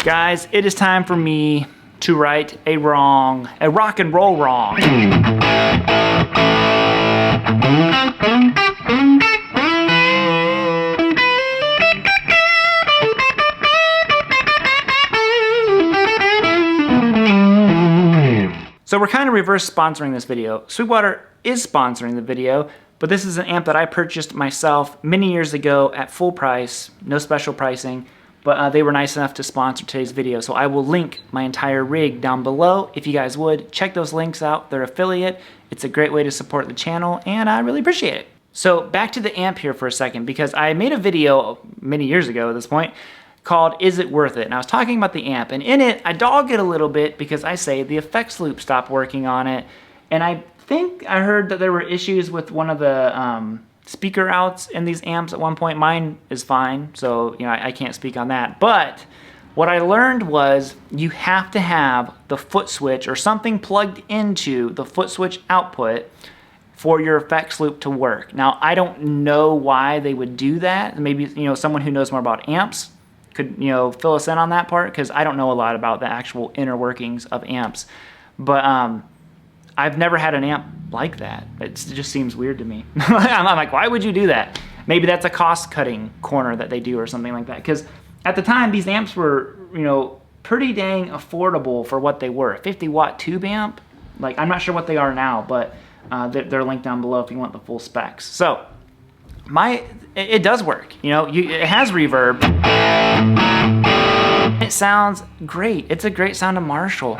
Guys, it is time for me to right a wrong, a rock and roll wrong. So we're kind of reverse sponsoring this video. Sweetwater is sponsoring the video, but this is an amp that I purchased myself many years ago at full price, no special pricing, but they were nice enough to sponsor today's video. So I will link my entire rig down below. If you guys would, check those links out. They're affiliate. It's a great way to support the channel, and I really appreciate it. So back to the amp here for a second, because I made a video many years ago at this point called Is It Worth It? And I was talking about the amp, and in it, I dog it a little bit because I say the effects loop stopped working on it, and I think I heard that there were issues with one of the speaker outs in these amps at one point. Mine is fine, so you know I can't speak on that. But what I learned was you have to have the foot switch or something plugged into the foot switch output for your effects loop to work. Now, I don't know why they would do that. Maybe someone who knows more about amps could fill us in on that part, because I don't know a lot about the actual inner workings of amps. But I've never had an amp like that. It just seems weird to me. I'm like, why would you do that? Maybe that's a cost-cutting corner that they do or something like that. Because at the time, these amps were, pretty dang affordable for what they were. A 50-watt tube amp, like I'm not sure what they are now, but they're linked down below if you want the full specs. So it does work. It has reverb. It sounds great. It's a great sound of Marshall.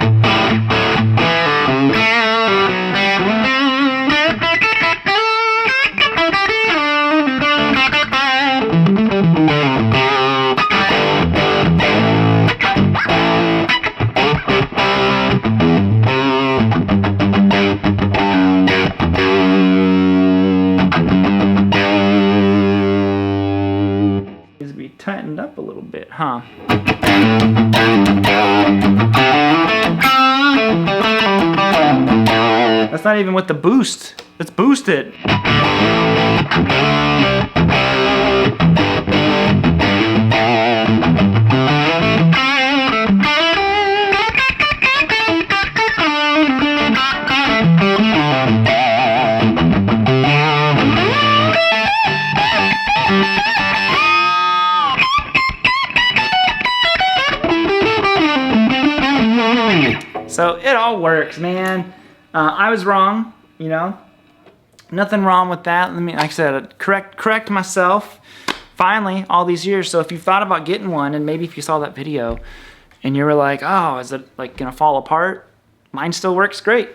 Needs to be tightened up a little bit, huh? That's not even with the boost. Let's boost it. So it all works, man. I was wrong, nothing wrong with that. Like I said, correct myself finally all these years. So if you thought about getting one, and maybe if you saw that video and you were like, oh, is it like gonna fall apart? Mine still works great.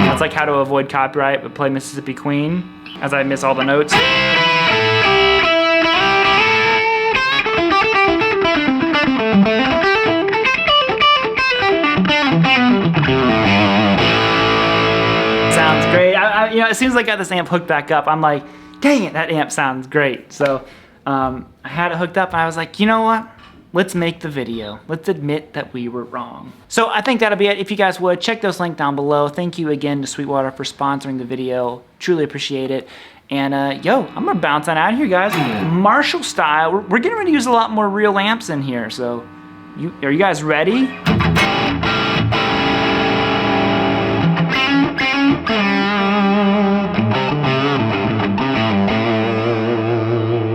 That's like how to avoid copyright but play Mississippi Queen as I miss all the notes. Sounds great. As soon as I got this amp hooked back up, I'm like, dang it, that amp sounds great. So I had it hooked up, and I was like, you know what? Let's make the video. Let's admit that we were wrong. So I think that'll be it. If you guys would, check those links down below. Thank you again to Sweetwater for sponsoring the video. Truly appreciate it. And yo, I'm gonna bounce on out of here, guys. Marshall style. We're getting ready to use a lot more real amps in here. So are you guys ready?